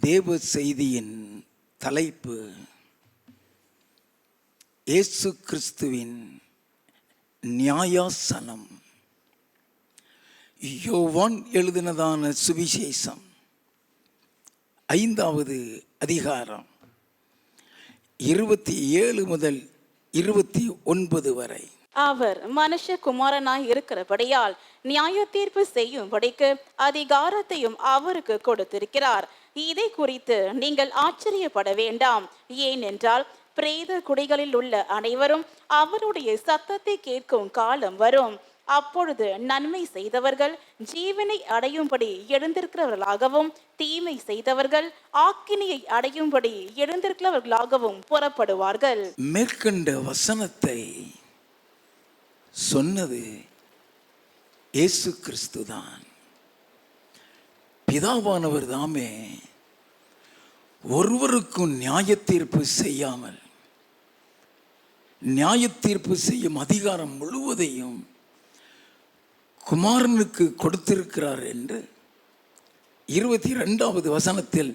தேவ செய்தியின் தலைப்பு இயேசு கிறிஸ்துவின் நியாயாசனம். யோவான் எழுதினதான சுவிசேஷம் 5வது அதிகாரம் 27 முதல் 29 வரை. அவர் மனுஷகுமாரனாய் இருக்கிறபடியால் நியாய தீர்ப்பு செய்யும்படிக்கு அதிகாரத்தையும் அவருக்கு கொடுத்திருக்கிறார். இதை குறித்து நீங்கள் ஆச்சரியப்பட வேண்டாம். ஏனென்றால் பிரேத குடிகளில் உள்ள அனைவரும் அவருடைய சத்தத்தை கேட்கும் காலம் வரும். அப்பொழுது நன்மை செய்தவர்கள் ஜீவனை அடையும்படி எழுந்திருக்கிறவர்களாகவும் தீமை செய்தவர்கள் ஆக்கினியை அடையும்படி எழுந்திருக்கிறவர்களாகவும் புறப்படுவார்கள். மேற்கண்ட வசனத்தை சொன்னது இயேசு கிறிஸ்து தான். பிதாவானவர் தாமே ஒருவருக்கும் நியாய தீர்ப்பு செய்யாமல் நியாய தீர்ப்பு செய்யும் அதிகாரம் முழுவதையும் குமாரனுக்கு கொடுத்திருக்கிறார் என்று 22வது வசனத்தில்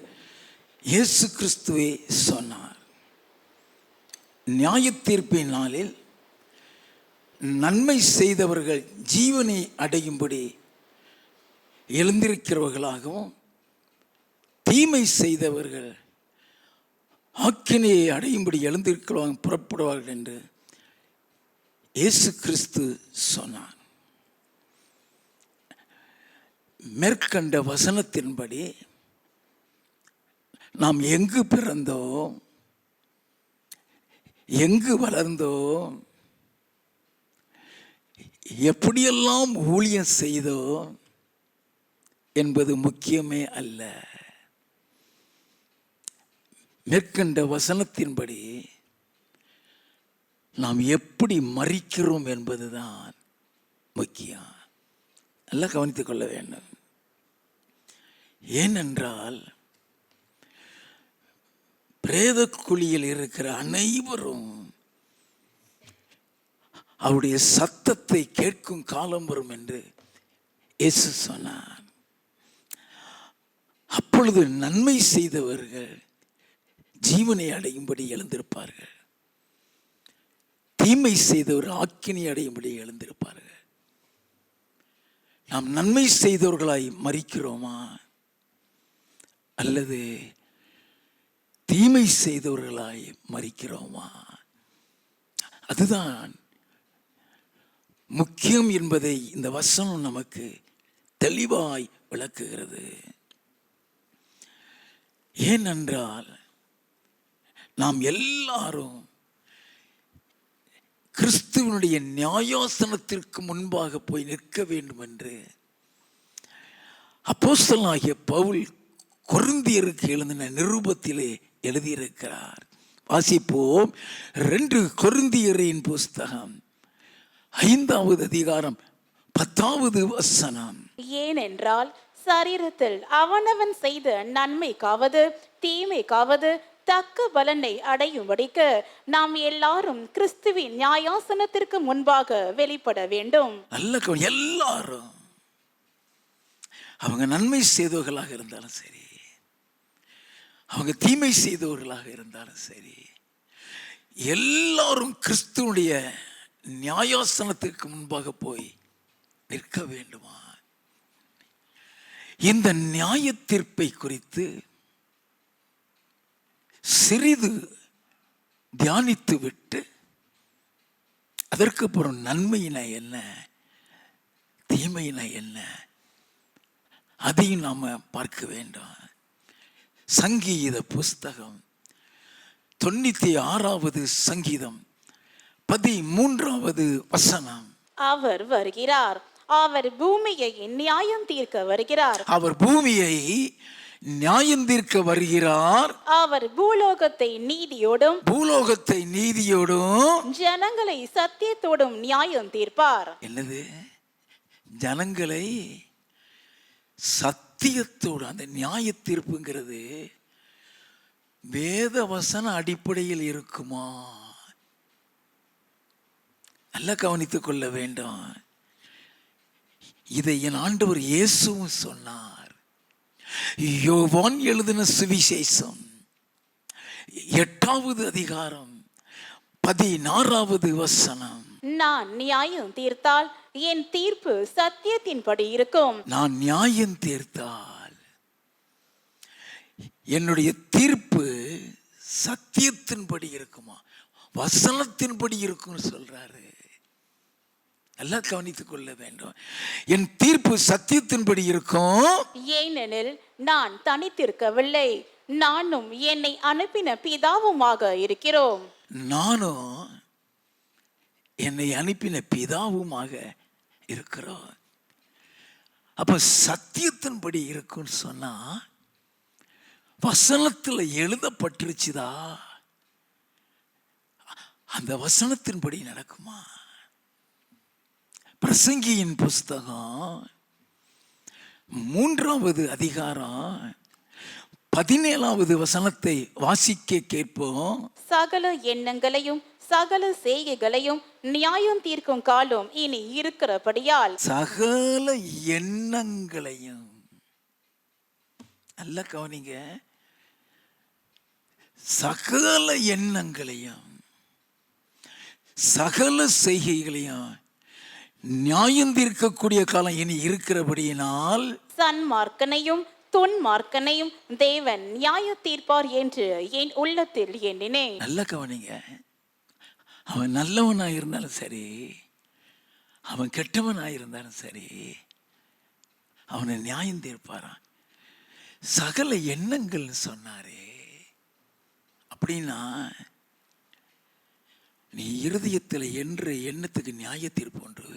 இயேசு கிறிஸ்துவே சொன்னார். நியாய தீர்ப்பின் நாளில் நன்மை செய்தவர்கள் ஜீவனை அடையும்படி எழுந்திருக்கிறவர்களாகவும் தீமை செய்தவர்கள் ஆக்கினையை அடையும்படி எழுந்திருக்கிறவங்க புறப்படுவார்கள் என்று இயேசு கிறிஸ்து சொன்னார். மேற்கண்ட வசனத்தின்படி நாம் எங்கு பிறந்தோம், எங்கு வளர்ந்தோம், எப்படியெல்லாம் ஊழியம் செய்தோம் என்பது முக்கியமே அல்ல. மேற்கண்ட வசனத்தின்படி நாம் எப்படி மரிக்கிறோம் என்பதுதான் முக்கியம். நல்லா கவனித்துக் கொள்ள வேண்டும். ஏனென்றால் பிரேத குழியில் இருக்கிற அனைவரும் அவருடைய சத்தத்தை கேட்கும் காலம் வரும் என்று இயேசு சொன்னார். அப்பொழுது நன்மை செய்தவர்கள் ஜீவனை அடையும்படி எழுந்திருப்பார்கள், தீமை செய்தவர் ஆக்கினை அடையும்படி எழுந்திருப்பார்கள். நாம் நன்மை செய்தவர்களாய் மரிக்கிறோமா அல்லது தீமை செய்தவர்களாய் மரிக்கிறோமா? அதுதான் முக்கியம் என்பதை இந்த வசனம் நமக்கு தெளிவாய் விளக்குகிறது. ஏனென்றால் நாம் எல்லாரும் கிறிஸ்துவனுடைய நியாயாசனத்திற்கு முன்பாக போய் நிற்க வேண்டும் என்று அப்போஸ்தலனாகிய பவுல் கொரிந்தியருக்கு எழுதின நிருபத்திலே எழுதியிருக்கிறார். வாசிப்போம். 2 கொரிந்தியரின் புஸ்தகம் 5வது அதிகாரம் 10வது வசனம். ஏனென்றால் சரீரத்தில் அவனவன் செய்த நன்மைக்காவது தீமைக்காவது தக்க பலனை அடையும்படிக்கு நாம் எல்லாரும் கிறிஸ்துவின் நியாயாசனத்திற்கு முன்பாக வெளிப்பட வேண்டும். நல்ல எல்லாரும் அவங்க நன்மை செய்தவர்களாக இருந்தாலும் சரி, அவங்க தீமை செய்தவர்களாக இருந்தாலும் சரி, எல்லாரும் கிறிஸ்துவுடைய நியாயாசனத்திற்கு முன்பாக போய் நிற்க வேண்டுமா? இந்த நியாய தீர்ப்பை குறித்து சிறிது தியானித்து விட்டு அதற்கு அப்புறம் நன்மையினா என்ன, தீமையினா என்ன, அதையும் நாம பார்க்க வேண்டும். சங்கீத புஸ்தகம் 96வது சங்கீதம் 13வது வசனம். அவர் வருகிறார், அவர் பூமியை நியாயம் தீர்க்க வருகிறார். அவர் பூமியை நியாயம் தீர்க்க வருகிறார். அவர் பூலோகத்தை நீதியோடும் ஜனங்களை சத்தியத்தோடும் நியாயம் தீர்ப்பார். என்னது? ஜனங்களை சத்தியத்தோடு. அந்த நியாய தீர்ப்புங்கிறது வேத வசன அடிப்படையில் இருக்குமா? நல்லா கவனித்துக் கொள்ள வேண்டும். இதை என் ஆண்டவர் இயேசுவும் சொன்னார். யோவான் எழுதின சுவிசேஷம் 8வது அதிகாரம் 16வது வசனம். நான் நியாயம் தீர்த்தால் என் தீர்ப்பு சத்தியத்தின்படி இருக்கும். நான் நியாயம் தீர்த்தால் என்னுடைய தீர்ப்பு சத்தியத்தின்படி இருக்குமா, வசனத்தின்படி இருக்கும்னு சொல்றாரு. நல்லா கவனித்துக் கொள்ள வேண்டும். என் தீர்ப்பு சத்தியத்தின்படி இருக்கும். ஏனெனில் நான் தனித்திருக்கவில்லை, நானும் என்னை அனுப்பின பிதாவுமாக இருக்கிறோம். நானும் என்னை அனுப்பின பிதாவுமாக இருக்கிறோம். அப்ப சத்தியத்தின்படி இருக்குன்னு சொன்னா வசனத்தில் எழுதப்பட்டிருச்சுதா, அந்த வசனத்தின்படி நடக்குமா? பிரசங்கியின் புஸ்தகம் 3வது அதிகாரம் 17வது வசனத்தை வாசிக்க கேட்போம். சகல எண்ணங்களையும் சகல செய்கைகளையும் நியாயம் தீர்க்கும் காலம் இனி இருக்கிறபடியால். சகல எண்ணங்களையும், நல்ல கவனிங்க, சகல எண்ணங்களையும் சகல செய்கைகளையும் நியாயம் தீர்க்கக்கூடிய காலம் இனி இருக்கிறபடியினால் சன்மார்க்கனையும் துன்மார்க்கனையும் தேவன் நியாய தீர்ப்பார் என்று என் உள்ளத்தில் எண்ணினேன். நல்ல கவனிங்க, அவன் நல்லவனாக இருந்தாலும் சரி, அவன் கெட்டவனாக இருந்தாலும் சரி, அவனை நியாயம் தீர்ப்பாரான். சகல எண்ணங்கள் சொன்னாரே, அப்படின்னா நீ இருதயத்தில் என்ற எண்ணத்துக்கு நியாய தீர்ப்பு ஒன்று,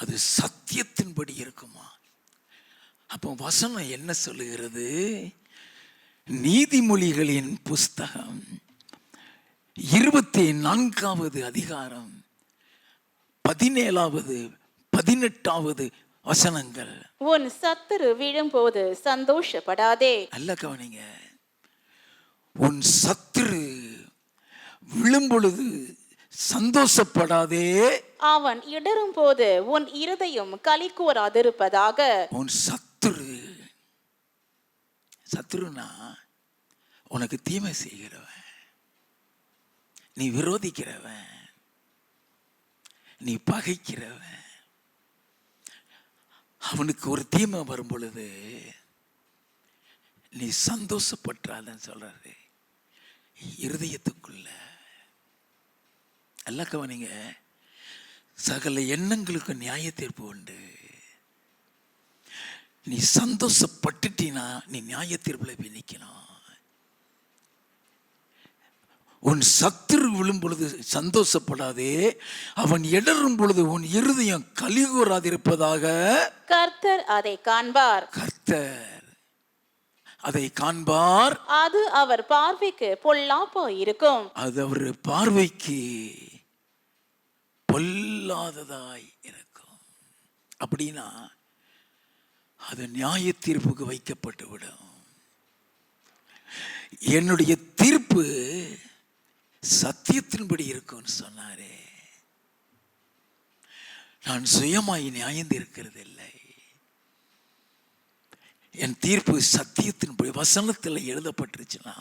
அது சத்தியத்தின்படி இருக்குமா? அப்போ வசனம் என்ன சொல்லுகிறது? நீதிமொழிகளின் புஸ்தகம் 24வது அதிகாரம் 17வது 18வது வசனங்கள். உன் சத்துரு விழும்போது சந்தோஷப்படாதே. நல்ல கவனிங்க, உன் சத்துரு விழும்பொழுது சந்தோஷப்படாதே. அவன் இடரும் போது உன் இருதயம் களி கூறாதிருப்பதாக. உன் சத்துருனா உனக்கு தீமை செய்கிறவன், நீ விரோதிக்கிறவன், நீ பகைக்கிறவன். அவனுக்கு ஒரு தீமை வரும் பொழுது நீ சந்தோஷப்பட்டாதன்னு சொல்றாரு. இருதயத்துக்குள்ள அல்ல கவனிங்க, சகல எண்ணங்களுக்கு நியாய தீர்ப்பு உண்டு. நீ சந்தோஷப்பட்டுட்டீனா நீ நியாய தீர்ப்புல போய் நிற்கணும். உன் சத்துரு விழும் பொழுது சந்தோஷப்படாதே, அவன் இடரும் பொழுது உன் இருதயம் கலிகூறாதிருப்பதாக. கர்த்தர் அதை காண்பார். கர்த்தர் அதை காண்பார். அது அவர் பார்வைக்கு பொல்லாப்பா இருக்கும். அது அவர் பார்வைக்கு பொல்லாததாய் இருக்கும். அப்படின்னா அது நியாய தீர்ப்புக்கு வைக்கப்பட்டு விடும். என்னுடைய தீர்ப்பு சத்தியத்தின்படி இருக்கும்னு சொன்னாரே. நான் சுயமாய் நியாயம் தீர்க்கிறது இல்லை. என் தீர்ப்பு சத்தியத்தின்படி வசனத்தில் எழுதப்பட்டுருச்சுன்னா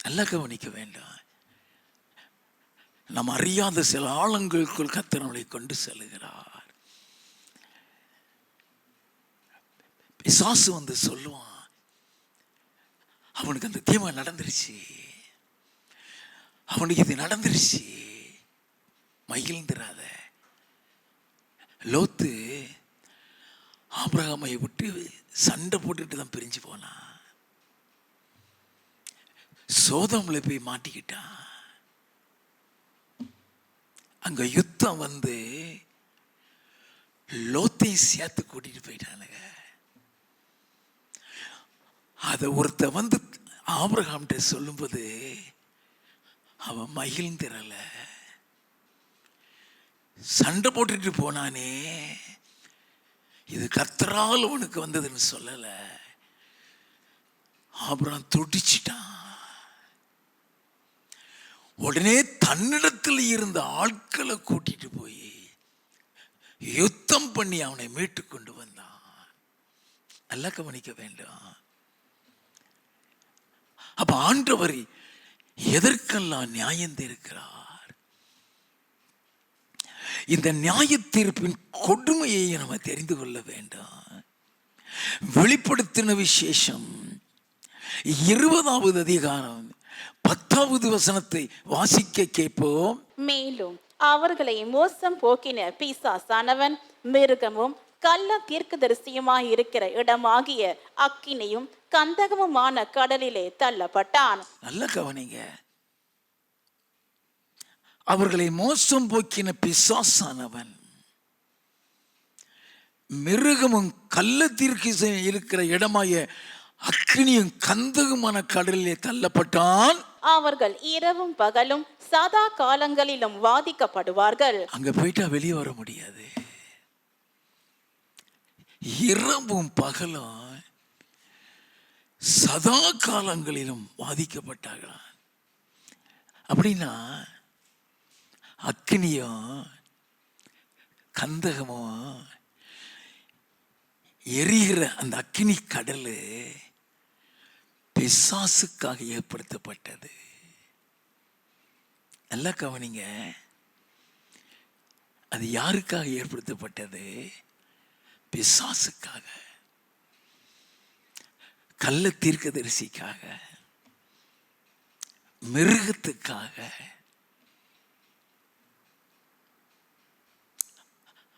நல்லா கவனிக்க வேண்டாம். நாம் அறியாத சில ஆழங்களுக்குள் கர்த்தர் நம்மை கொண்டு செல்லுகிறார். பிசாசு வந்து சொல்லுவான், அவனுக்கு அந்த தீமை நடந்துருச்சு, அவனுக்கு இது நடந்துருச்சு, மகிழ்ந்துராத. லோத்து ஆபிரகாமை விட்டு சண்டை போட்டுட்டு தான் பிரிஞ்சு போனான். சோதோம்ல போய் மாட்டிக்கிட்டான். அங்க யுத்தம் வந்து லோத்தையும் சேர்த்து கூட்டிட்டு போயிட்டானுங்க. அதை ஒருத்த வந்து ஆபிரகாம்கிட்ட சொல்லும்போது அவன் மகிழ்ந்திரல. சண்டை போட்டுட்டு போனானே, இது கர்த்தரால் உனக்கு வந்ததுன்னு சொல்லல. ஆபிரகாம் துடிச்சிட்டான். உடனே தன்னிடத்தில் இருந்த ஆட்களை கூட்டிட்டு போய் யுத்தம் பண்ணி அவனை மீட்டு கொண்டு வந்தான். நல்லா கவனிக்க வேண்டும். அப்ப ஆண்டவர் எதற்கெல்லாம் நியாயம் தீர்க்கிறார்? இந்த நியாய தீர்ப்பின் கொடுமையை நம்ம தெரிந்து கொள்ள வேண்டும். வெளிப்படுத்தின விசேஷம் 20வது அதிகாரம் 10வது வசனத்தை வாசிக்க கேட்போம். மேலும் அவர்களை மோசம் போக்கின பிசாசானவன் மிருகமும் கள்ள தீர்க்கதரிசியுமாய் இருக்கிற இடமாகிய அக்கினியும் கந்தகமுமான கடலிலே தள்ளப்பட்டான். நல்ல கவனிங்க. அவர்களை மோசம் போக்கின பிசாசானவன் மிருகமும் கள்ள தீர்க்க இருக்கிற இடமாகிய அக்கினியும் கந்தகமான கடலிலே தள்ளப்பட்டான். அவர்கள் இரவும் பகலும் சதா காலங்களிலும் வாதிக்கப்படுவார்கள். அங்க போயிட்டா வெளியே வர முடியாது. இரவும் பகலும் சதா காலங்களிலும் வாதிக்கப்பட்டார்களாம். அப்படின்னா அக்கினியும் கந்தகமும் எரிகிற அந்த அக்கினி கடல் பிசாசுக்காக ஏற்படுத்தப்பட்டது. நல்லா கவனிங்க. அது யாருக்காக ஏற்படுத்தப்பட்டது? பிசாசுக்காக, கள்ள தீர்க்கதரிசிக்காக, மிருகத்துக்காக.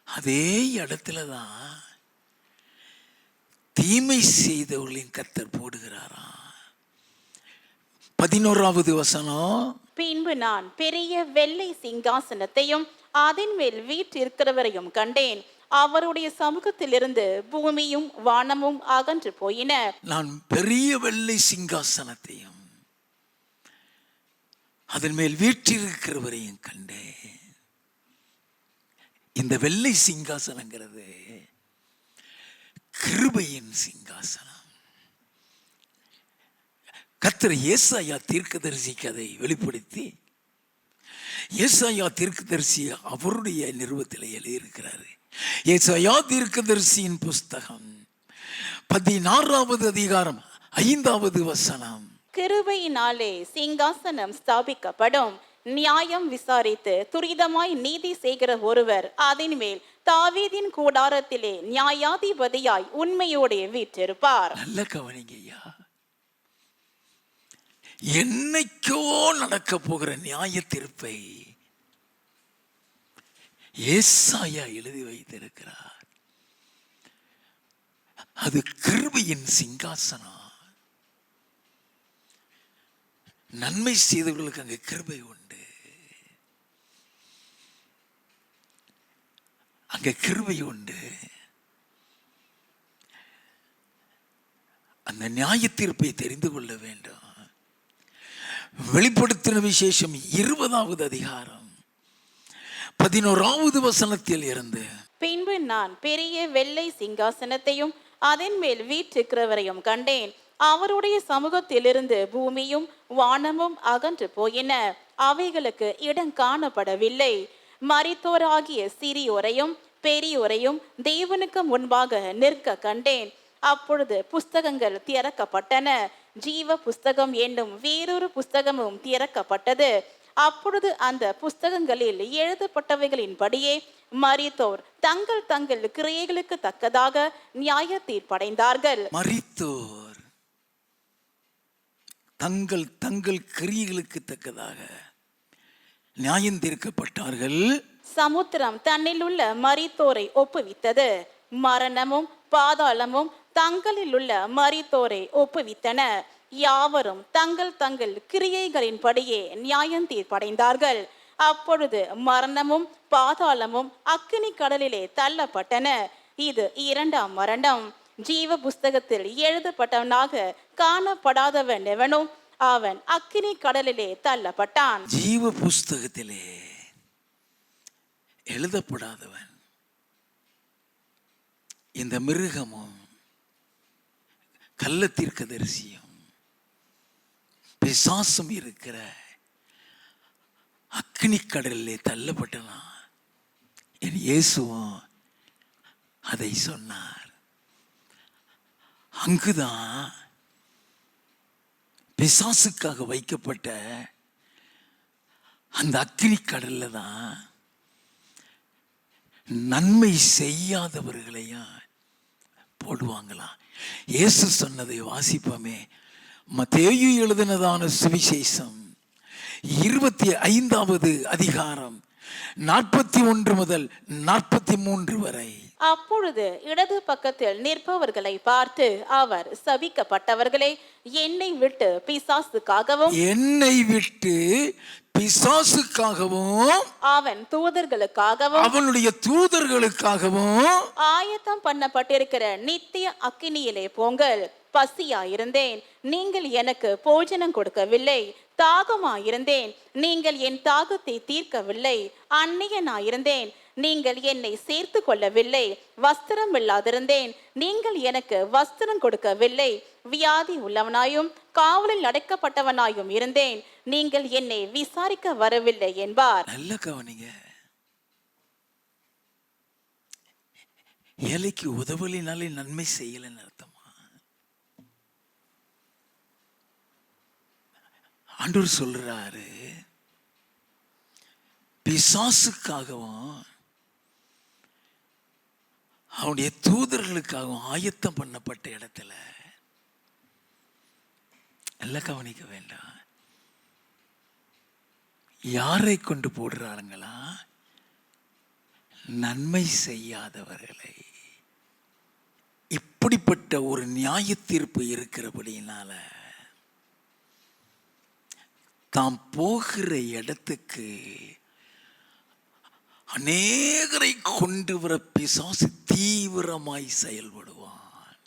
அதே இடத்துலதான் தீமை செய்தவர்களின் கர்த்தர் போடுகிறாராம். 11வது வசனம். பின்பு நான் பெரிய வெள்ளை சிங்காசனத்தையும் அதன் மேல் வீற்றிருக்கிறவரையும் கண்டேன். அவருடைய சமூகத்திலிருந்து பூமியும் வானமும் அகன்று போயின. நான் பெரிய வெள்ளை சிங்காசனத்தையும் அதன் மேல் வீற்றிருக்கிறவரையும் கண்டேன். இந்த வெள்ளை சிங்காசனங்கிறது கிருபையின் சிங்காசனம். கர்த்தர் ஏசாயா தீர்க்கதரிசிக்கு அதை வெளிப்படுத்தி, ஏசாயா தீர்க்கதரிசி அவருடைய நிறுவத்தில் எழுதியிருக்கிறார். ஏசாயா தீர்க்கதரிசியின் புஸ்தகம் 16வது அதிகாரம் 5வது வசனம். கிருபையினாலே சிங்காசனம் ஸ்தாபிக்கப்படும், நியாயம் விசாரித்து துரிதமாய் நீதி செய்கிற ஒருவர் அதன் மேல் தாவீதின் கூடாரத்திலே நியாயாதிபதியாய் உண்மையோடு வீற்றிருப்பார். நல்ல கவனிங்க ஐயா. என்னைக்கோ நடக்க போகிற நியாய தீர்ப்பை ஏசாயா எழுதி வைத்திருக்கிறார். அது கிருபையின் சிங்காசனம். நன்மை செய்தவர்களுக்கு அங்கு கிருபை உண்டு. அங்க கிருபை உண்டு. அந்த நியாய தீர்ப்பை தெரிந்து கொள்ள வேண்டும். வெளிப்படுத்தின விசேஷம் 20வது அதிகாரம் 11வது வசனத்தில் இருந்து. பின்பு நான் பெரிய வெள்ளை சிங்காசனத்தையும் அதன் மேல் வீற்றிருக்கிறவரையும் கண்டேன். அவருடைய சமூகத்திலிருந்து பூமியும் வானமும் அகன்று போயின, அவைகளுக்கு இடம் காணப்படவில்லை. மரித்தோராகிய சிறியோரையும் பெரியோரையும் தேவனுக்கு முன்பாக நிற்க கண்டேன். அப்பொழுது புஸ்தகங்கள் திறக்கப்பட்டன. ஜீவ புஸ்தகம் என்னும் வேறொரு புஸ்தகமும் திறக்கப்பட்டது. அப்பொழுது அந்த புஸ்தகங்களில் எழுதப்பட்டவைகளின்படியே மரித்தோர் தங்கள் தங்கள் கிரியைகளுக்கு தக்கதாக நியாய தீர்ப்படைந்தார்கள். மரித்தோர் தங்கள் தங்கள் கிரியைகளுக்கு தக்கதாக நியாயம் தீர்க்கப்பட்டார்கள். சமுத்திரம் தன்னில் உள்ள மரித்தோரை ஒப்புவித்தது. மரணமும் பாதாளமும் தங்களில் உள்ள மரித்தோரை ஒப்புவித்தன. யாவரும் தங்கள் தங்கள் கிரியைகளின்படியே நியாயம் தீர்ப்படைந்தார்கள். அப்பொழுது மரணமும் பாதாளமும் அக்கினி கடலிலே தள்ளப்பட்டன. இது 2ஆம் மரணம். ஜீவ புஸ்தகத்தில் எழுதப்பட்டவனாக காணப்படாதவன் எவனோ அவன் அக்கினி கடலிலே தள்ளப்பட்டான். ஜீவ புஸ்தகத்திலே எழுதப்படாதவன் இந்த மிருகமும் கள்ள தீர்க்கதரிசியும் பிசாசும் இருக்கிற அக்கினி கடலிலே தள்ளப்பட்டனா. என் இயேசுவும் அதை சொன்னார். அங்குதான் பிசாசுக்காக வைக்கப்பட்ட அந்த அக்கினி கடல்ல தான் நன்மை செய்யாதவர்களையா போடுவாங்களாம். இயேசு சொன்னதை வாசிப்போமே. மத்தேயு எழுதினதான சுவிசேஷம் 25வது அதிகாரம் 41 முதல் 43 வரை. அப்பொழுது இடது பக்கத்தில் நிற்பவர்களை பார்த்து அவர், சபிக்கப்பட்டவர்களே, என்னை விட்டு பிசாசுக்காகவும் அவன் தூதர்களுக்காகவும் அவனுடைய தூதர்களுக்காகவும் ஆயத்தம் பண்ணப்பட்டிருக்கிற நித்திய அக்கினியிலே போங்கள். பசியாயிருந்தேன், நீங்கள் எனக்கு போஜனம் கொடுக்கவில்லை. தாகமாயிருந்தேன், நீங்கள் என் தாகத்தை தீர்க்கவில்லை. அந்நியனாயிருந்தேன், நீங்கள் என்னை சேர்த்து கொள்ளவில்லை. வஸ்திரம் இல்லாதிருந்தேன், நீங்கள் எனக்கு வஸ்திரம் கொடுக்கவில்லை. வியாதி உள்ளவனாயும் காவலில் அடைக்கப்பட்டவனாயும் இருந்தேன், நீங்கள் என்னை விசாரிக்க வரவில்லை என்பார். நல்ல கவனிங்க. ஏழைக்கு உதவலினாலே நன்மை செய்யலன்னு அர்த்தமா? ஆண்டவர் சொல்றாரு, பிசாசுக்காகவும் அவனுடைய தூதர்களுக்காகவும் ஆயத்தம் பண்ணப்பட்ட இடத்துல நல்லா கவனிக்க வேண்டாம். யாரை கொண்டு போடுறாருங்களா? நன்மை செய்யாதவர்களை. இப்படிப்பட்ட ஒரு நியாய தீர்ப்பு இருக்கிறபடினால தாம் போகிற இடத்துக்கு அநேகரை கொண்டு வர பிசாசு தீவிரமாய் செயல்படுவான்.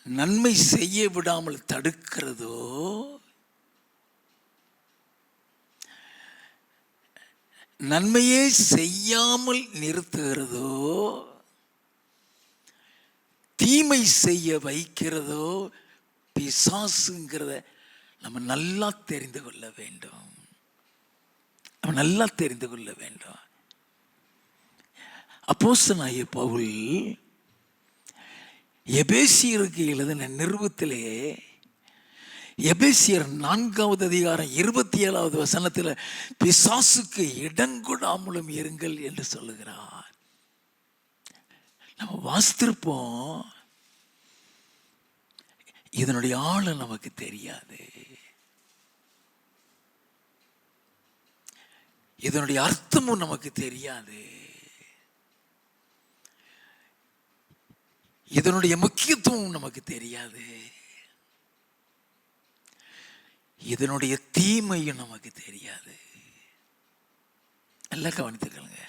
நன்மை செய்ய விடாமல் தடுக்கிறதோ, நன்மையே செய்யாமல் நிறுத்துகிறதோ, தீமை செய்ய வைக்கிறதோ பிசாசுங்கிறத நம்ம நல்லா தெரிந்து கொள்ள வேண்டும். நல்லா தெரிந்து கொள்ள வேண்டும். அப்போஸ்தலனாகிய பவுல் எபேசியருக்கு எழுதின நிருபத்திலே எபேசியர் 4வது அதிகாரம் 27வது வசனத்தில் பிசாசுக்கு இடங்கொடாமலும் இருங்கள் என்று சொல்லுகிறார். நம்ம வாசித்திருப்போம். இதனுடைய ஆளு நமக்கு தெரியாது, இதனுடைய அர்த்தமும் நமக்கு தெரியாது, இதனுடைய முக்கியத்துவம் நமக்கு தெரியாது, இதனுடைய தீமையும் நமக்கு தெரியாது. நல்லா கவனித்துக்கங்க.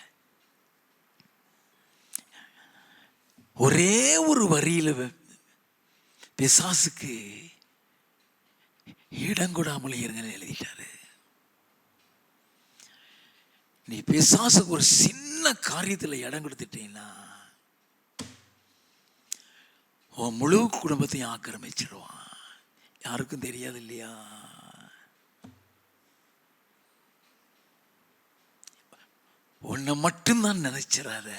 ஒரே ஒரு வரியில பிசாசுக்கு இடங்கொடாமல் இருங்கன்னு எழுதிட்டாரு. நீ பிசாசுக்கு ஒரு சின்ன காரியத்தில் இடம் கொடுத்துட்டீங்கன்னா உன் முழு குடும்பத்தையும் ஆக்கிரமிச்சிடுவான். யாருக்கும் தெரியாது இல்லையா? உன்னை மட்டும்தான் நினைச்சிடாத,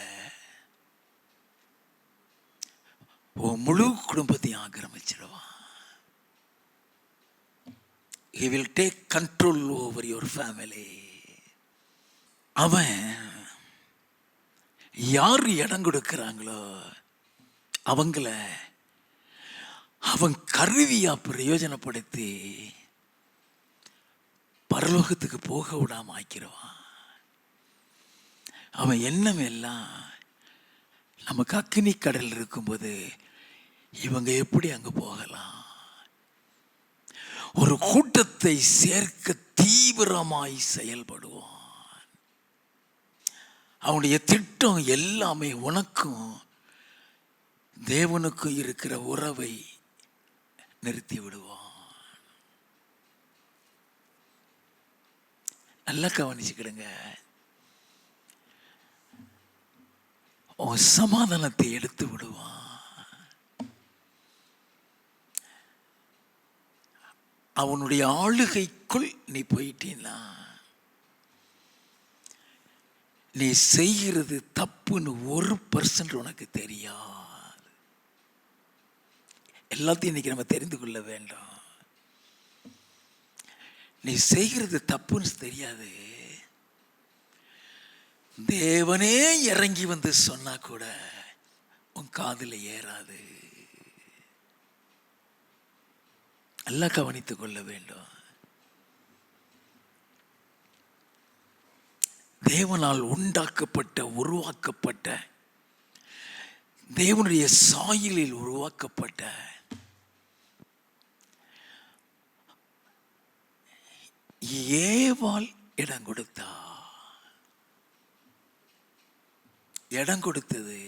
உன் முழு குடும்பத்தையும் ஆக்கிரமிச்சிடுவான். He will take control over your family. அவன் யார் இடம் கொடுக்கிறாங்களோ அவங்கள அவன் கருவியா பிரயோஜனப்படுத்தி பரலோகத்துக்கு போக விடாம ஆக்கிடுவான். அவன் எண்ணம் எல்லாம் நமக்கு அக்கினி கடல் இருக்கும்போது இவங்க எப்படி அங்க போகலாம், ஒரு கூட்டத்தை சேர்க்க தீவிரமாய் செயல்படுவான். அவனுடைய திட்டம் எல்லாமே உனக்கும் தேவனுக்கும் இருக்கிற உறவை நிறுத்தி விடுவான். நல்லா கவனிச்சுக்கிடுங்க. உன் சமாதானத்தை எடுத்து விடுவான். அவனுடைய ஆளுகைக்குள் நீ போயிட்டீன்னா நீ செய்கிறது தப்புன்னு 1% உனக்கு தெரியாது. எல்லாத்தையும் இன்னைக்கு நம்ம தெரிந்து கொள்ள வேண்டும். நீ செய்கிறது தப்புன்னு தெரியாது, தேவனே இறங்கி வந்து சொன்னா கூட உன் காதுல ஏறாது. எல்லாம் கவனித்துக் கொள்ள வேண்டும். தேவனால் உண்டாக்கப்பட்ட, உருவாக்கப்பட்ட, தேவனுடைய சாயலில் உருவாக்கப்பட்ட ஏவாள் இடம் கொடுத்தா. இடம் கொடுத்தது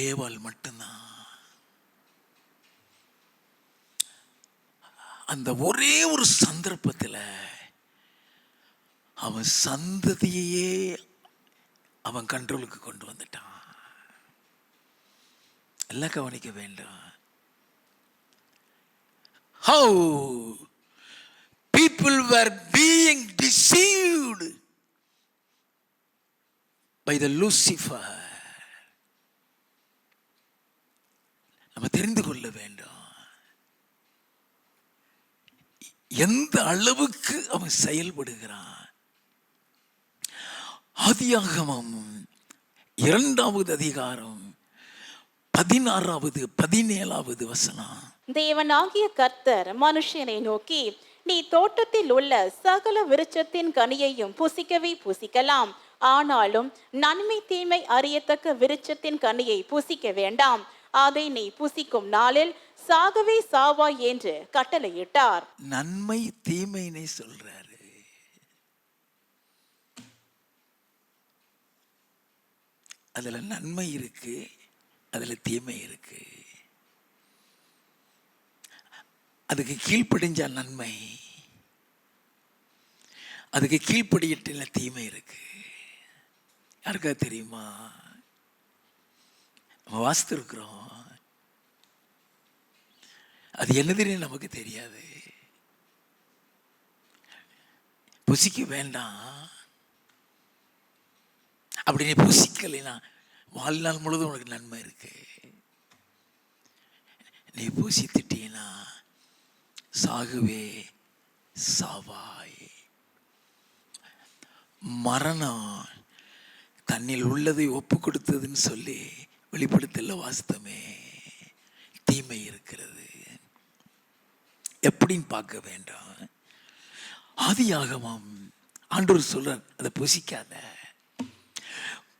ஏவாள் மட்டும்தான். அந்த ஒரே ஒரு சந்தர்ப்பத்தில் அவன் சந்ததியே அவன் கண்ட்ரோலுக்கு கொண்டு வந்துட்டான். எல்லாம் கவனிக்க வேண்டும். How people were being deceived by the Lucifer. நம்ம தெரிந்து கொள்ள வேண்டும் எந்த அளவுக்கு அவன் செயல்படுகிறான். ஆதியாகமம் 2வது அதிகாரம் 16வது 17வது வசனம். தேவனாகிய கர்த்தர் மனுஷனை நோக்கி, நீ தோட்டத்தில் உள்ள சகல விருட்சத்தின் கனியையும் புசிக்கவே புசிக்கலாம், ஆனாலும் நன்மை தீமை அறியத்தக்க விருட்சத்தின் கனியை புசிக்க வேண்டாம், அதை நீ புசிக்கும் நாளில் சாகவே சாவாய் என்று கட்டளையிட்டார். நன்மை தீமைனை சொல்றாரு. அதுல நன்மை இருக்கு, அதுல தீமை இருக்கு. அதுக்கு கீழ்ப்படிஞ்சா நன்மை, அதுக்கு கீழ்ப்படியிட்ட தீமை இருக்கு. யாருக்கா தெரியுமா? நம்ம வாசித்திருக்கிறோம். அது என்னதுன்னு நமக்கு தெரியாது. புசிக்க வேண்டாம் அப்படி நீ புசிக்கலைன்னா வாழ்நாள் முழுவதும் உனக்கு நன்மை இருக்கு. நீ புசித்துட்டீன்னா சாகவே சாவாய். மரணம் தன்னில் உள்ளதை ஒப்பு கொடுத்ததுன்னு சொல்லி வெளிப்படுத்தல வாஸ்தமே. தீமை இருக்கிறது. எப்படின்னு பார்க்க வேண்டாம். ஆதியாகமம் ஆண்டவர் சொல்றார், அதை புசிக்காத,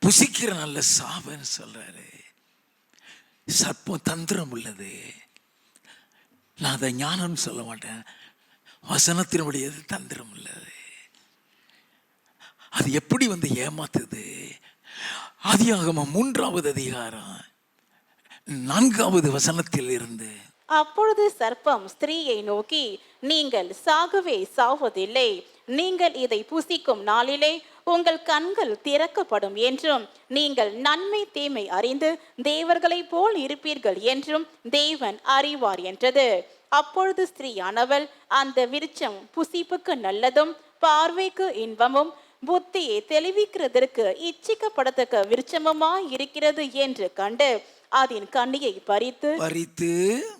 புசிக்கிற நல்ல சாபன்னு சொல்றாரு. சர்ப்பம் தந்திரம் உள்ளது. நான் அதை ஞானம் சொல்ல மாட்டேன், வசனத்தினுடையது தந்திரம் உள்ளது. அது எப்படி வந்து ஏமாத்துது? ஆதியாகமம் 3வது அதிகாரம் 4வது வசனத்தில் இருந்து. அப்பொழுது சர்ப்பம் ஸ்திரீயை நோக்கி, நீங்கள் சாகவே சாவதில்லை, நீங்கள் இதை புசிக்கும் நாளிலே உங்கள் கண்கள் திறக்கப்படும் என்றும், நீங்கள் நன்மை தீமை அறிந்து தேவர்களைப் போல் இருப்பீர்கள் என்றும் தேவன் அறிவார் என்றது. அப்பொழுது ஸ்திரீயானவள், அந்த விருட்சம் புசிப்புக்கு நல்லதும் பார்வைக்கு இன்பமும் புத்தியை தெளிவிக்கிறதற்கு இச்சிக்கப்படத்தக்க விருட்சமுமாய் இருக்கிறது என்று கண்டு அதன் கனியை பறித்து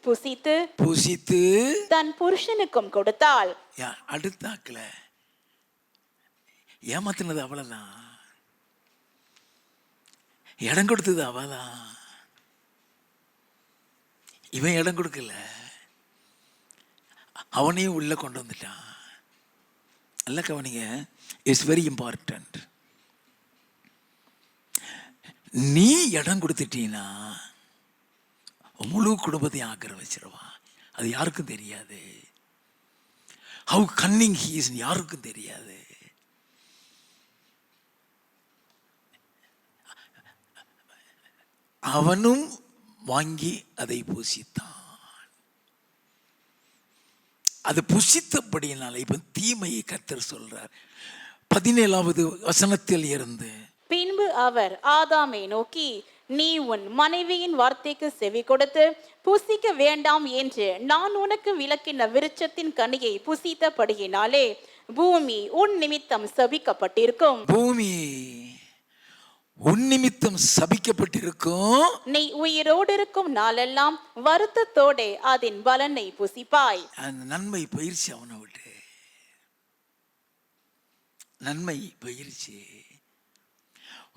புசித்து புசித்து தன் புருஷனுக்கும் கொடுத்தாள். அடுத்தாக்கல ஏமாத்தினது அவளதான், இடம் கொடுத்தது அவதான். இவன் இடம் கொடுக்கல, அவனையும் உள்ள கொண்டு வந்துட்டான். நல்ல கவனிங்க, இட்ஸ் வெரி இம்பார்ட்டன்ட். நீ இடம் கொடுத்துட்டீன்னா முழு குடும்பத்தையும் ஆக்கிரமிச்சிருவான். அது யாருக்கும் தெரியாது. ஹவு கன்னிங் ஹி இஸ் யாருக்கும் தெரியாது. அவனும் வாங்கி அதை புசித்தான். அது புசித்தபடியினால இப்ப தீமையை கர்த்தர் சொல்றார் 17வது வசனத்தில் இருந்து. பின்பு அவர் ஆதாமை நோக்கி, நீ உன் மனைவியின் வார்த்தைக்கு செவி கொடுத்து புசிக்க வேண்டாம் என்று நான் உனக்கு விலக்கின விருட்சத்தின் கனியை புசித்தபடியினாலே பூமி உன் நிமித்தம் சபிக்கப்பட்டிருக்கும். பூமி உன் நிமித்தம் சபிக்கப்பட்டிருக்கும். நீ உயிரோடு இருக்கும் நாளெல்லாம் வருத்தத்தோடே அதன் பலனை புசிப்பாய். அந்த நன்மை போயிருச்சு, அவனை விட்டு நன்மை போயிருச்சு.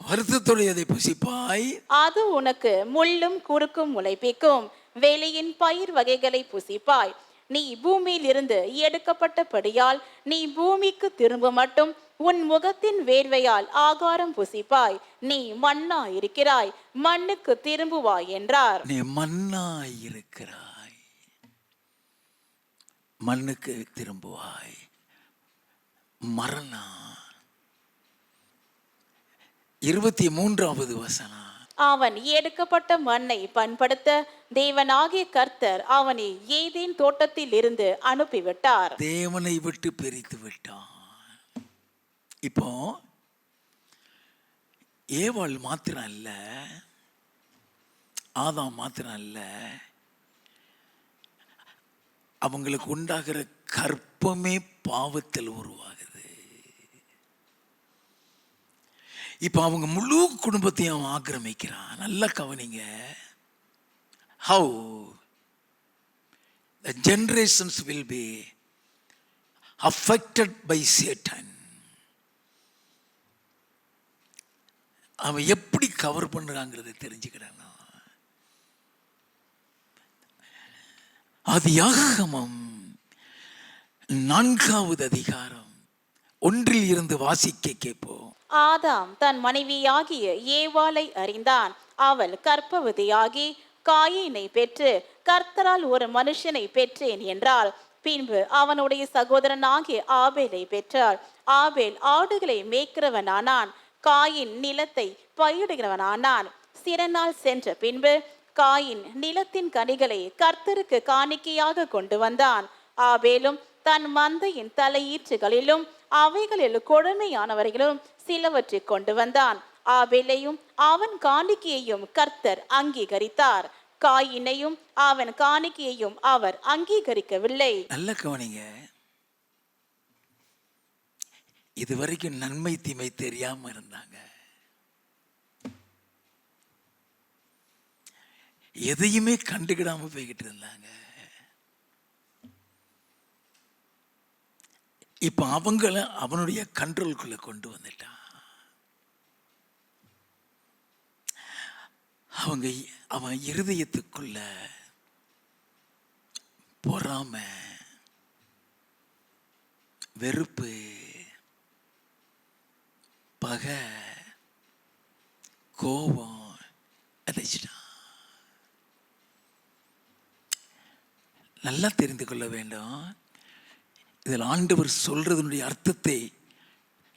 வருத்தத்தோடு அதை புசிப்பாய். அது உனக்கு முள்ளும் குறுக்கும் முளைப்பிக்கும். வெளியின் பயிர் வகைகளை புசிப்பாய். நீ பூமியில் இருந்து எடுக்கப்பட்டபடியால் நீ பூமிக்கு திரும்ப மட்டும் உன் முகத்தின் வேர்வையால் ஆகாரம் புசிப்பாய். நீ மண்ணா இருக்கிறாய், மண்ணுக்கு திரும்புவாய் என்றார். நீ மண்ணா இருக்கிறாய், மண்ணுக்கு திரும்புவாய். மரணம். 23வது வசனம். அவன் எடுக்கப்பட்ட மண்ணை பண்படுத்த தேவனாகிய கர்த்தர் அவனை ஏதேன் தோட்டத்தில் இருந்து அனுப்பிவிட்டார். தேவனை விட்டு பிரித்து விட்டான். இப்போ ஏவாள் மாத்திரம் அல்ல, ஆதாம் மாத்திரம் அல்ல, அவங்களுக்கு உண்டாகிற கற்பமே பாவத்தில் உருவாகுது. இப்போ அவங்க முழு குடும்பத்தையும் அவன் ஆக்கிரமிக்கிறான். நல்லா கவனிங்க. How the generations will be affected by Satan. அவன் எப்படி கவர் பண்ணுறாங்கிறத தெரிஞ்சுக்கிறான். ஆதியாகமம் 4வது அதிகாரம் 1 இருந்து வாசிக்க கேட்போம். ஆதாம் தன் மனைவியாகிய ஏவாளை அறிந்தான். அவள் கர்ப்பவதியாகி காயீனை பெற்று கர்த்தரால் ஒரு மனுஷனை பெற்றேன் என்றாள். பின்பு அவனுடைய சகோதரனாகிய ஆபேலை பெற்றாள். ஆபேல் ஆடுகளை மேய்க்கிறவனானான். காயின் நிலத்தை பயிரிடுகிறவனானான். சில நாள் சென்ற பின்பு காயின் நிலத்தின் கனிகளை கர்த்தருக்கு காணிக்கையாக கொண்டு வந்தான். ஆபேலும் தன் மந்தையின் தலையீற்றுகளிலும் அவைகளில் கொடுமையானவர்களும் சிலவற்றை கொண்டு வந்தான். ஆபேலையும் அவன் காணிக்கையையும் கர்த்தர் அங்கீகரித்தார். காயினையும் அவன் காணிக்கையையும் அவர் அங்கீகரிக்கவில்லை. நல்ல கவனிங்க. இதுவரைக்கும் நன்மை தீமை தெரியாம இருந்தாங்க. எதையுமே கண்டுக்கிடாம போய்கிட்டு இருந்தாங்க. இப்ப அவங்கள அவனுடைய கண்ட்ரோலுக்குள்ள கொண்டு வந்துட்டான். அவன் இருதயத்துக்குள்ள பொறாமை, வெறுப்பு, பகை, கோபம் அடைச்சிட்டான். நல்லா தெரிந்து கொள்ள வேண்டும். இதில் ஆண்டவர் சொல்றதனுடைய அர்த்தத்தை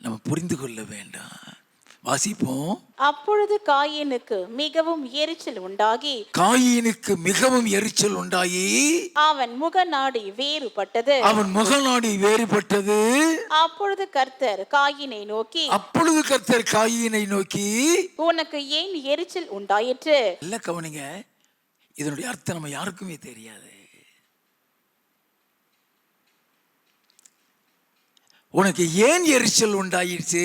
நம்ம புரிந்து கொள்ள வேண்டும். வாசிப்போம். அப்பொழுது காயீனுக்கு மிகவும் எரிச்சல் உண்டாகி அவன் முகநாடி வேறுபட்டது. அப்பொழுது கர்த்தர் காயீனை நோக்கி உனக்கு ஏன் எரிச்சல் உண்டாயிற்று? இல்ல கவனிங்க, இதனுடைய அர்த்தம் நம்ம யாருக்குமே தெரியாது. உனக்கு ஏன் எரிச்சல் உண்டாயிடுச்சு?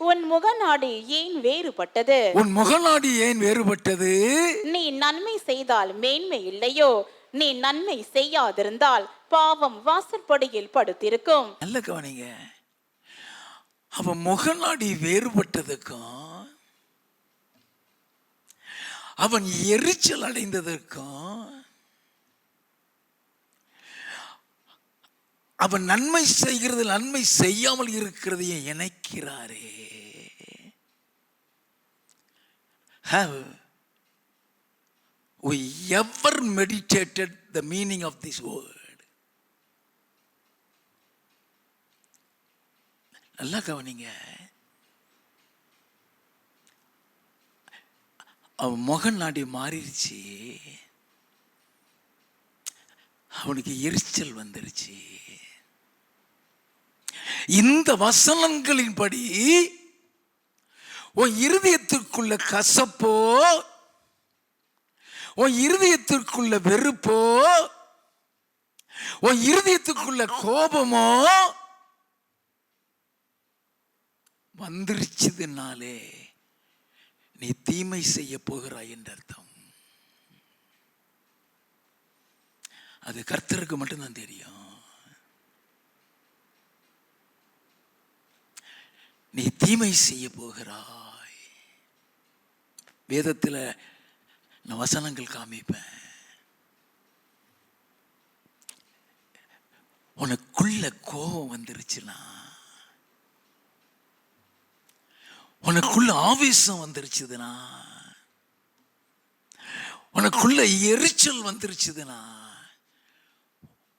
உன் முகநாடி ஏன் வேறுபட்டது? நீ நன்மை செய்தால் மேன்மை இல்லையோ? நீ நன்மை செய்யாதிருந்தால் பாவம் வாசற்படியில் படுத்திருக்கும். நல்ல கவனிங்க. அவன் முகநாடி வேறுபட்டதுக்கும் அவன் எரிச்சல் அடைந்ததற்கும் அவன் நன்மை செய்கிறது நன்மை செய்யாமல் இருக்கிறதையும் இணைக்கிறாரே. Have we ever meditated the meaning of this word? நல்லா கவனிங்க. அவன் முகநாடி மாறிடுச்சு. அவனுக்கு எரிச்சல் வந்துருச்சு. இந்த வசனங்களின்படி உன் இருதயத்திற்குள்ள கசப்போ, உன் இருதயத்திற்குள்ள வெறுப்போ, உன் இருதயத்துக்குள்ள கோபமோ வந்துருச்சுனாலே நீ தீமை செய்ய போகிறாய் என்று அர்த்தம். அது கர்த்தருக்கு மட்டும்தான் தெரியும். நீ தீமை செய்ய போகிறாய். வேதத்தில் நான் வசனங்கள் காமிப்பேன். உனக்குள்ள கோபம் வந்துருச்சுன்னா, உனக்குள்ள ஆவேசம் வந்துருச்சுதுன்னா, உனக்குள்ள எரிச்சல் வந்துருச்சுதுன்னா,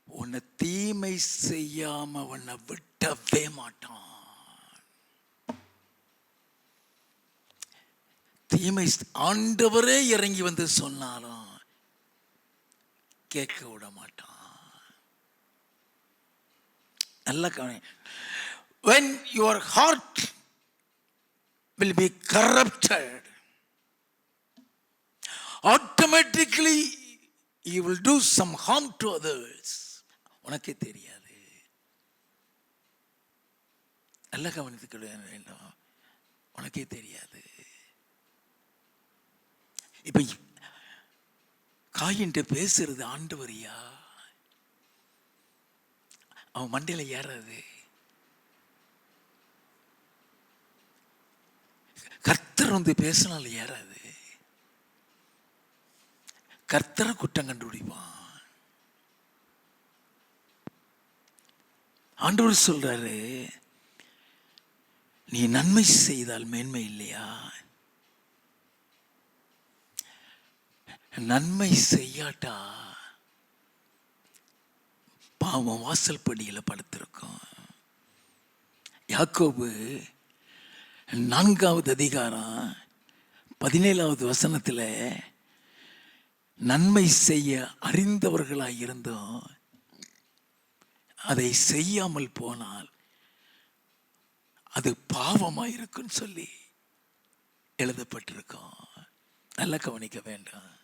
உன்னை தீமை செய்யாம உன்னை விட்டவே மாட்டான். தீமை ஆண்டவரே இறங்கி வந்து சொன்னாலும் கேட்க விட மாட்டான். நல்ல கவனி. when your heart will be corrupted, automatically you will do some harm to others. உனக்கே தெரியாது. நல்ல கவனித்துக் வேண்டும். உனக்கே தெரியாது. இப்ப காயின்ட்டு பேசுறது ஆண்டவரியா, அவன் மண்டையில ஏறாது. கர்த்தர் வந்து பேசினால ஏறாது. கர்த்தரை குற்றம் கண்டுபிடிப்பான். ஆண்டவர் சொல்றாரு, நீ நன்மை செய்தால் மேன்மை இல்லையா? நன்மை செய்யாட்டா பாவம் வாசல் படியில படுத்திருக்கும். யாக்கோபு 4வது அதிகாரம் 17வது வசனத்தில், நன்மை செய்ய அறிந்தவர்களாய் இருந்தோம் அதை செய்யாமல் போனால் அது பாவமாயிருக்குன்னு சொல்லி எழுதப்பட்டிருக்கோம். நல்லா கவனிக்க வேண்டாம்.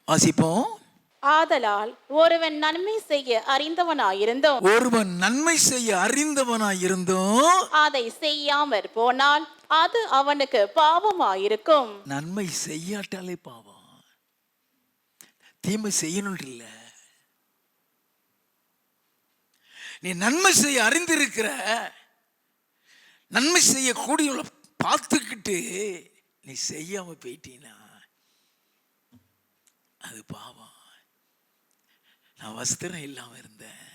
வாசிப்போம். ஆதலால் ஒருவன் நன்மை செய்ய அறிந்தவனாயிருந்தோம், ஒருவன் நன்மை செய்ய அறிந்தவனாயிருந்தோம் அதை செய்யாமற் போனால் அது அவனுக்கு பாவமாயிருக்கும். நன்மை செய்யாட்டாலே பாவம். தீமை செய்யணும் இல்ல, நீ நன்மை செய்ய அறிந்திருக்கிற, நன்மை செய்ய கூடிய பார்த்துக்கிட்டு நீ செய்யாம போயிட்டீனா அது பாவம். நான் வஸ்திரம் இல்லாம இருந்தேன்,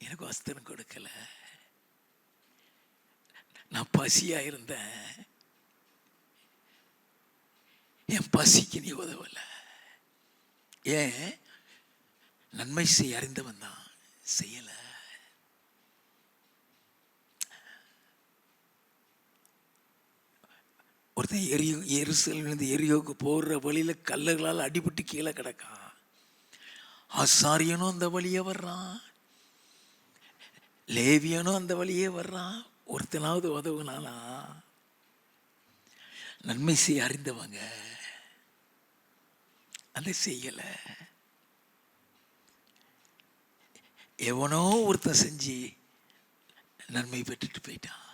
எனக்கு வஸ்திரம் கொடுக்கல. நான் பசியா இருந்தேன், என் பசிக்கு நீ உதவல. ஏன்? நன்மை செய்ய அறிந்தவன் தான் செய்யல. ஒருத்தன் எருசலேமிலிருந்து எரியோக்கு போற வழியில கல்லுகளால் அடிபட்டு கீழே கிடக்கான். ஆசாரியனும் அந்த வழியே வர்றான், லேவியனும் அந்த வழியே வர்றான். ஒருத்தனாவது உதவுனானா? நன்மை செய்ய அறிந்தவங்க அதை செய்யல. எவனோ ஒருத்தன் செஞ்சு நன்மை பெற்றுட்டு போயிட்டான்.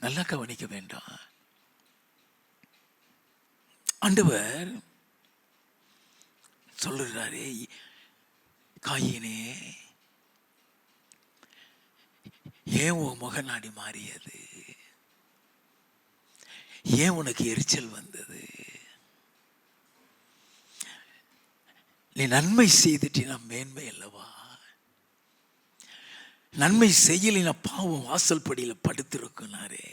நல்லா கவனிக்க வேண்டாம். ஆண்டவர் சொல்லுறாரே, காயினே ஏன் உன் முகநாடி மாறியது? ஏன் உனக்கு எரிச்சல் வந்தது? நீ நன்மை செய்துட்டினா மேன்மை அல்லவா? நன்மை செய்யலின பாவம் வாசல் படியில படுத்திருக்குனாரே.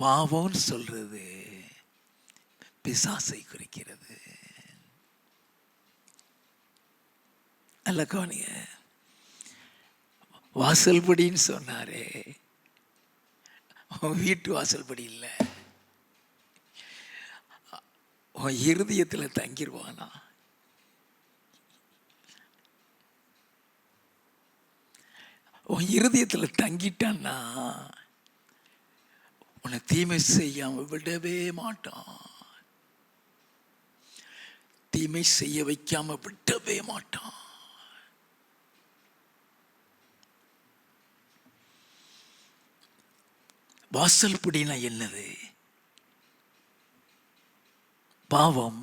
பாவம்னு சொல்றது பிசாசை குறிக்கிறது. நல்ல கவனிங்க. வாசல் படின்னு சொன்னாரே, வீட்டு வாசல் படி இல்ல, உன் இருதயத்துல தங்கிருவானா? உன் இருதயத்துல தங்கிட்டான்னா உன்னை தீமை செய்யாம விடவே மாட்டான். தீமை செய்ய வைக்காம விடவே மாட்டான். வாசல் படினா என்னது? பாவம்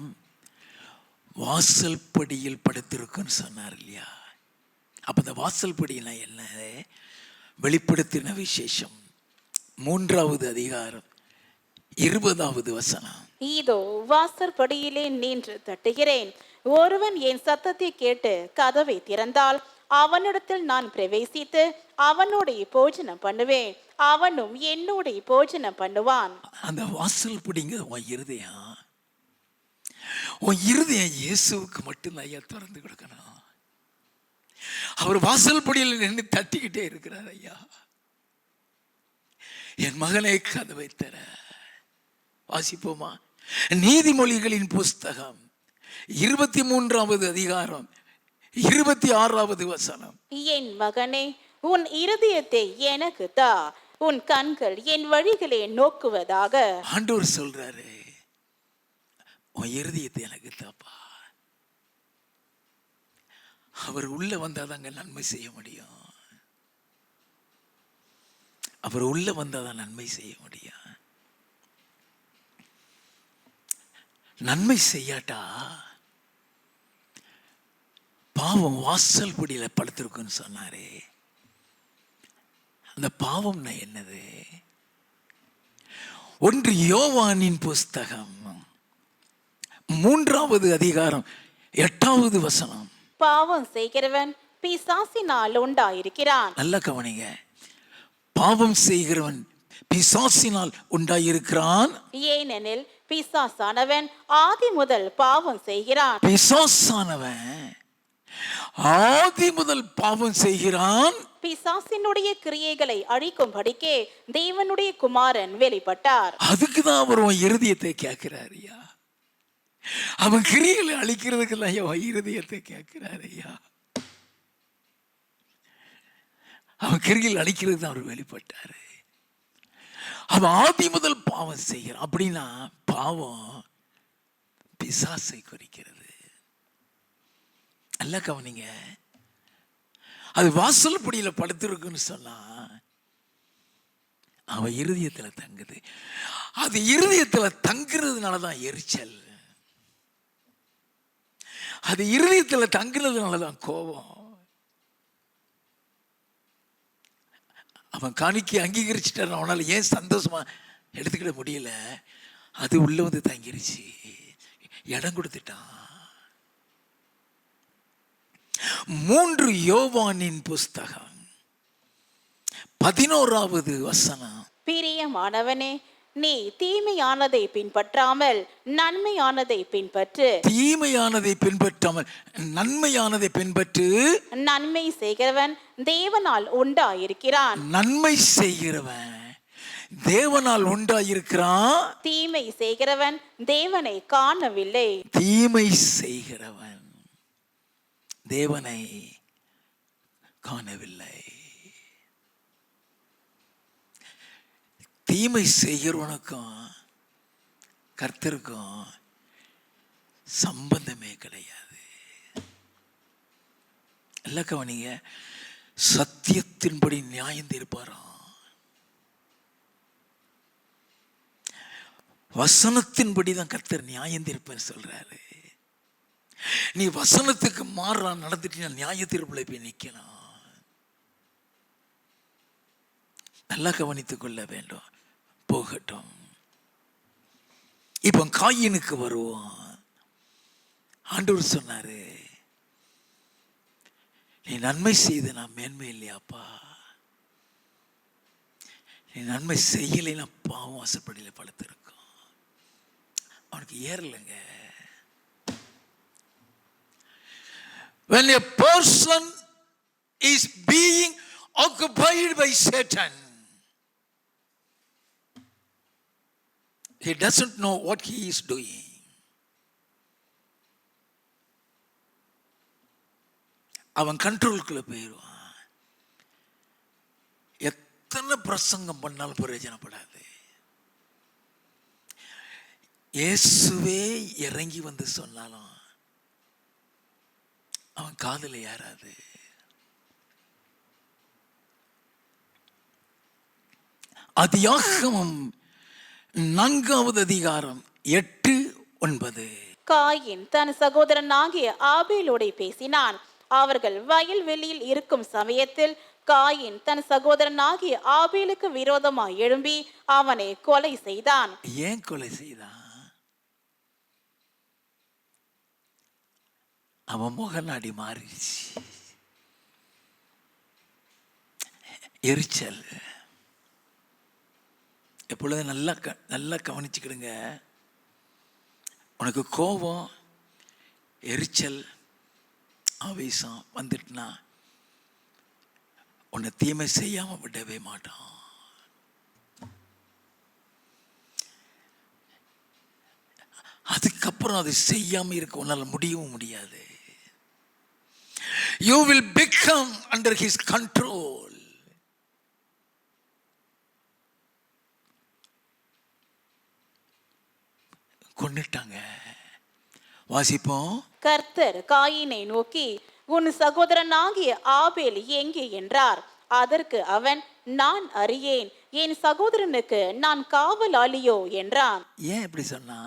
வாசல் படியில் படுத்திருக்குன்னு சொன்னார் இல்லையா? அப்ப இந்த வாசல் படினா என்ன? வெளிப்படுத்தின விசேஷம் 3வது அதிகாரம் 20வது வசனம். இதோ வாசற்படியிலே நின்று தட்டுகிறேன். ஒருவன் என் சத்தத்தை கேட்டு கதவை திறந்தால் அவனிடத்தில் நான் பிரவேசித்து அவனோட போஜனம் பண்ணுவேன், அவனும் என்னோட போஜனம் பண்ணுவான். அந்த வாசல் படிங்க உன் இருதயம். உன் இருதயம் இயேசுவுக்கு மட்டும்தான் ஐயா திறந்து கொடுக்கணும். அவர் வாசல் படியில் நின்று தட்டிக்கிட்டே இருக்கிறார். ஐயா, என் மகனை கதவை தர. வாசிப்போமா? நீதிமொழிகளின் புஸ்தகம் 23வது அதிகாரம் 26வது வசனம். என் மகனே, உன் இருதயத்தை எனக்கு தா, உன் கண்கள் என் வழிகளை நோக்குவதாக. ஆண்டவர் சொல்றாரு, உன் இருதயத்தை எனக்கு தாப்பா. அவர் உள்ள வந்தாதாங்க நன்மை செய்ய முடியும். அவர் உள்ள வந்தாதான் நன்மை செய்ய முடியும். நன்மை செய்யாட்டா பாவம் வாசல் படியில படுத்திருக்குன்னு சொன்னாரே, அந்த பாவம்னா என்னது? 1 யோவானின் புஸ்தகம் 3வது அதிகாரம் 8வது வசனம். பாவம் செய்கிறவன் பிசாசினால் உண்டாயிருக்கிறான். நல்ல கவனிங்க. பாவம் செய்கிறவன் பிசாசினால் உண்டாயிருக்கிறான். ஏனெனில் பிசாசானவன் ஆதி முதல் பாவம் செய்கிறான். பிசாசானவன் ஆதி முதல் பாவம் செய்கிறான். பிசாசினுடைய கிரியைகளை அழிக்கும்படிக்கே தேவனுடைய குமாரன் வெளிப்பட்டார். அதுக்குதான் அவர் உன் இருதயத்தை கேட்கிறார் ஐயா. அவன் கிரியைகளை அழிக்கிறதுக்கு தான் உன் இருதயத்தை கேட்கிறார் ஐயா. அவன் கிரியில் அழிக்கிறது தான் அவர் வெளிப்பட்டாரு. அவன் ஆதி முதல் பாவம் செய்கிறான். அப்படின்னா பாவம் பிசாசை குறிக்கிறது. நல்ல கவனிங்க. அது வாசல் படியில படுத்திருக்குன்னு சொன்னா அவன் இருதயத்துல தங்குது. அது இருதயத்துல தங்குறதுனாலதான் எரிச்சல். அது இருதயத்துல தங்குறதுனாலதான் கோபம். அவன் காணிக்கை அங்கீகரிச்சுட்டான், அவனால ஏன் சந்தோஷமா எடுத்துக்கிட முடியல? அது உள்ள வந்து தங்கிருச்சு, இடம் கொடுத்துட்டான். 3 யோவானின் புஸ்தகம் 11வது வசனம். பிரியமானவனே, நீ தீமையானதை பின்பற்றாமல் நன்மையானதை பின்பற்று. தீமையானதை பின்பற்றாமல் நன்மையானதை பின்பற்று. நன்மை செய்கிறவன் தேவனால் உண்டாயிருக்கிறான். நன்மை செய்கிறவன் தேவனால் உண்டாயிருக்கிறான். தீமை செய்கிறவன் தேவனை காணவில்லை. தீமை செய்கிறவன் தேவனை காணவில்லை. தீமை செய்கிறவனுக்கும் கர்த்தருக்கும் சம்பந்தமே கிடையாது. இல்ல கவனிங்க. சத்தியத்தின்படி நியாயம் தீர்ப்பாராம். வசனத்தின்படி தான் கர்த்தர் நியாயம் தீர்ப்பேன்னு சொல்றாரு. நீ வசனத்துக்கு மாறா நடந்துட்டீங்கன்னா நியாய தீர்ப்புல போய் நிக்கலாம். நல்லா கவனித்துக் கொள்ள வேண்டும். போகட்டும். இப்ப காயினுக்கு வருவோம். ஆண்டவர் சொன்னாரு, நீ நன்மை செய்து நான் மேன்மை இல்லையாப்பா, நீ நன்மை செய்யலைன்னா பாவம் வாசப்படியில படுத்திருக்கும். அவனுக்கு ஏறலைங்க. When a person is being occupied by Satan, he doesn't know what he is doing. அவன் கண்ட்ரோலுக்குள்ள போயிடுவான். எத்தனை பிரசங்கம் பண்ணாலும் பிரயோஜனப்படாது. இயேசுவே இறங்கி வந்து சொன்னாலும் அவன் காதுல ஏறாது. ஆதியாகமம் 4வது அதிகாரம் 8-9. காயின் தன் சகோதரனாகிய ஆபேலோடே பேசினான். அவர்கள் வயல்வெளியில் இருக்கும் சமயத்தில் காயின் தன் சகோதரனாகிய ஆபேலுக்கு விரோதமாய் எழும்பி அவனை கொலை செய்தான். ஏன் கொலை செய்தான்? அவன் முகநாடி மாறிடுச்சு. எரிச்சல். எப்பொழுதும் நல்லா கவனிச்சுக்கிடுங்க. உனக்கு கோபம், எரிச்சல், ஆவேசம் வந்துட்டுனா உன்னை தீமை செய்யாம விடவே மாட்டான். அதுக்கப்புறம் அது செய்யாம இருக்க உன்னால முடியவும் முடியாது. You will become under his control. கொன்னுட்டாங்க. வாசிப்போம். கர்த்தர் காயினை நோக்கி, உன் சகோதரனாகிய ஆபேல் எங்கே என்றார். அதற்கு அவன், நான் அறியேன், என் சகோதரனுக்கு நான் காவலாளியோ என்றான். ஏன் இப்படி சொன்னா?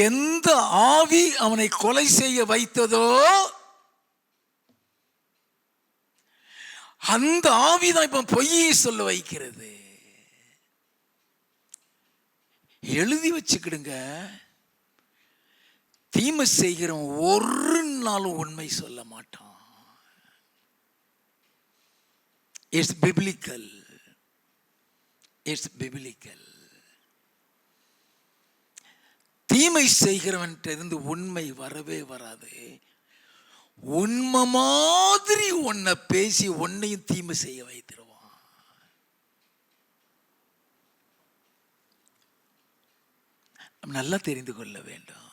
எந்த ஆவி அவனை கொலை செய்ய வைத்ததோ அந்த ஆவிதான் இப்ப பொய்யை சொல்ல வைக்கிறது. எழுதி வச்சுக்கிடுங்க. தீமை செய்கிறவன் ஒரு நாளும் உண்மை சொல்ல மாட்டான். It's biblical. It's biblical. தீமை செய்கிறவன் இருந்து உண்மை வரவே வராது. உண்மை மாதிரி உன்னை பேசி உன்னையும் தீமை செய்ய வைத்திருவான். நல்லா தெரிந்து கொள்ள வேண்டும்.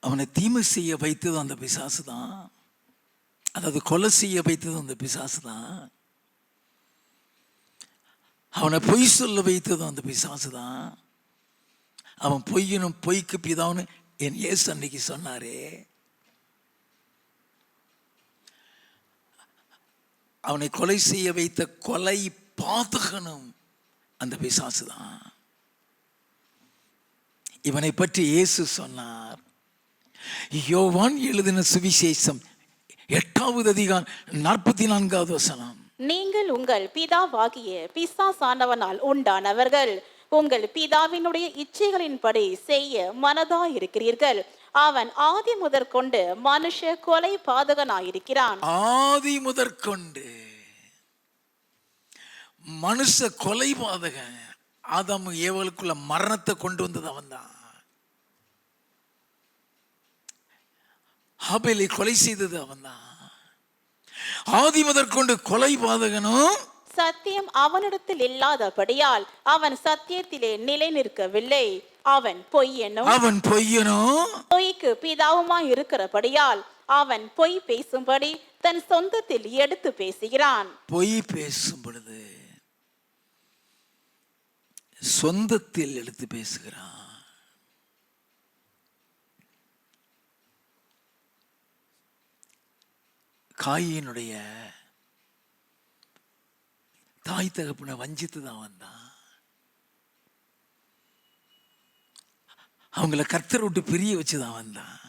அவனை தீமை செய்ய வைத்ததும் அந்த பிசாசு தான். அதாவது கொலை செய்ய வைத்ததும் அந்த பிசாசு தான். அவனை பொய் சொல்ல வைத்ததும் அந்த பிசாசு தான். அவன் பொய்யனும் பொய்க்கு பிதாவுன்னு என் இயேசு அன்னைக்கு சொன்னாரே. அவனை கொலை செய்ய வைத்த கொலை பாதகனும் அந்த பிசாசு தான். இவனை பற்றி இயேசு சொன்னார். யோவான் எழுதின சுவிசேஷம் 8வது அதிகாரம் 44வது வசனம். நீங்கள் உங்கள் பிதாவாகிய பிசாசானவனால் உண்டானவர்கள், உங்கள் பிதாவினுடைய இச்சைகளின்படி செய்ய மனதாயிருக்கிறீர்கள். அவன் ஆதி முதற்கொண்டு மனுஷ கொலை பாதகனாயிருக்கிறான். ஆதி முதற்கொண்டு மனுஷ கொலை பாதகன். ஆதாம் ஏவலுக்குள்ள மரணத்தை கொண்டு வந்தது அவன் தான். ஆபேலை கொலை செய்தது அவன் தான். ஆதி முதற்கொண்டு கொலை பாதகனும் சத்தியம் அவனிடத்தில் இல்லாதபடியால் அவன் சத்தியத்திலே நிலை நிற்கவில்லை. அவன் பொய்யனும் பொய்க்கு பிதாவுமாய் இருக்கிறபடியால் அவன் பொய் பேசும்படி தன் சொந்தத்தில் எடுத்து பேசுகிறான். பொய் பேசும் பொழுது சொந்தத்தில் எடுத்து பேசுகிறான். காயினுடைய தாய் தகப்பனை வஞ்சித்து தான் வந்தான். அவங்கள கர்த்தரை விட்டு பிரிய வச்சுதான் வந்தான்.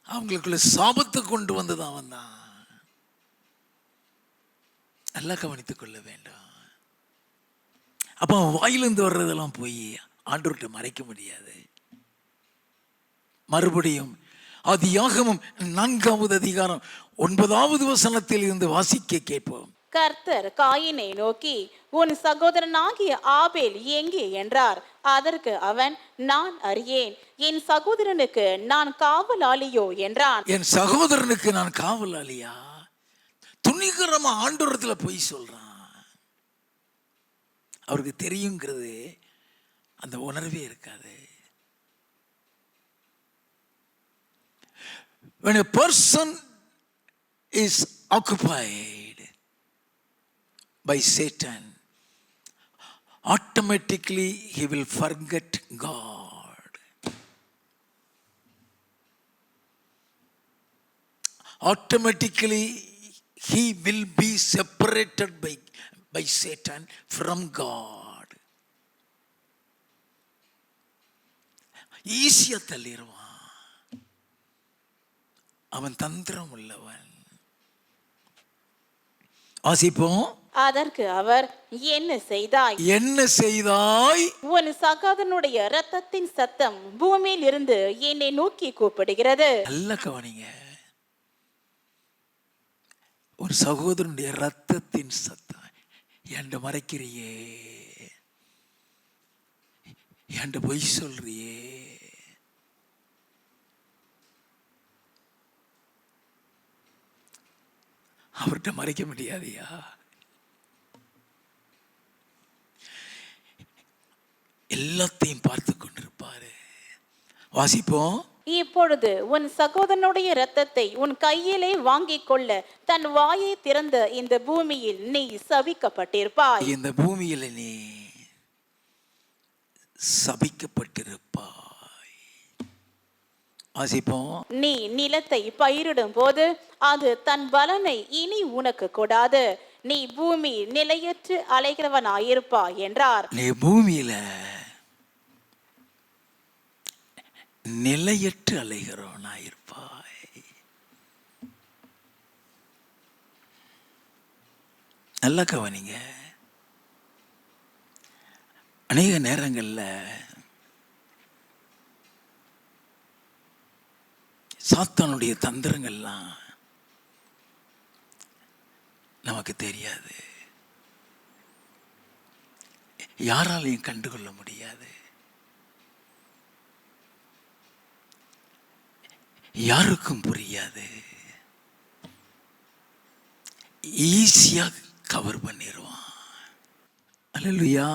அவங்களுக்குள்ள சாபத்தை கொண்டு வந்துதான் வந்தான். நல்லா கவனித்துக் கொள்ள வேண்டும். அப்ப வாயிலிருந்து வர்றதெல்லாம் போய் ஆண்டவர்கிட்ட மறைக்க முடியாது. மறுபடியும் ஆதியாகமம் 4வது அதிகாரம் 9வது வசனத்தில் இருந்து வாசிக்க கேட்போம். கர்த்தர் காயினை நோக்கி, உன் சகோதரனாகிய ஆபேல் எங்கே என்றார். அதற்கு அவன், நான் அறியேன், என் சகோதரனுக்கு நான் காவலாளியோ என்றான். என் சகோதரனுக்கு நான் காவலாளியா? துணிகரமா ஆண்டவரத்துல போய் சொல்றான். அவருக்கு தெரியுங்கிறது அந்த உணர்வே இருக்காது. When a person is occupied by Satan, automatically he will forget God. automatically he will be separated by Satan from God. ஈஸியா தள்ளிடுவான். அவன் தந்திரம் உள்ளவன். வாசிப்போம். அதற்கு அவர், என்ன செய்தாய்? என்ன செய்தாய்? உன் சகோதரனுடைய இரத்தத்தின் சத்தம் பூமியில் இருந்து என்னை நோக்கி கூப்பிடுகிறது. நல்ல கவனிங்க. ஒரு சகோதரனுடைய இரத்தத்தின் சத்தம். என்கிட்ட மறைக்கிறியே, என்கிட்ட பொய் சொல்றியே, அவர்கிட்ட மறைக்க முடியாதியா? எல்லாத்தையும் பார்த்து கொண்டிருப்பாரு. வாசிப்போம். இப்பொழுது உன் சகோதரனுடைய இரத்தத்தை உன் கையிலே வாங்கிக் கொள்ள தன் வாயை திறந்த இந்த பூமியில் நீ சபிக்கப்பட்டிருப்பாய். இந்த பூமியில் நீ சபிக்கப்பட்டிருப்பாய். வாசிப்போம். நீ நிலத்தை பயிரிடும் போது அது தன் பலனை இனி உனக்கு கொடாது. நீ பூமி நிலையற்று அலைகிறவனாயிருப்பாய் என்றார். நீ பூமியில நிலையற்று அலைகிறவனாயிருப்பாய். நல்லா கவனிங்க. அநேக நேரங்கள்ல சாத்தானுடைய தந்திரங்கள்லாம் நமக்கு தெரியாது, யாராலையும் கண்டுகொள்ள முடியாது, யாருக்கும் புரியாது. ஈஸியா கவர் பண்ணிடுவான். அல்லேலூயா.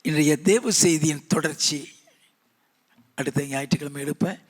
இன்றைய தேவ செய்தியின் தொடர்ச்சி அடுத்த ஞாயிற்றுக்கிழமை எடுப்பேன்.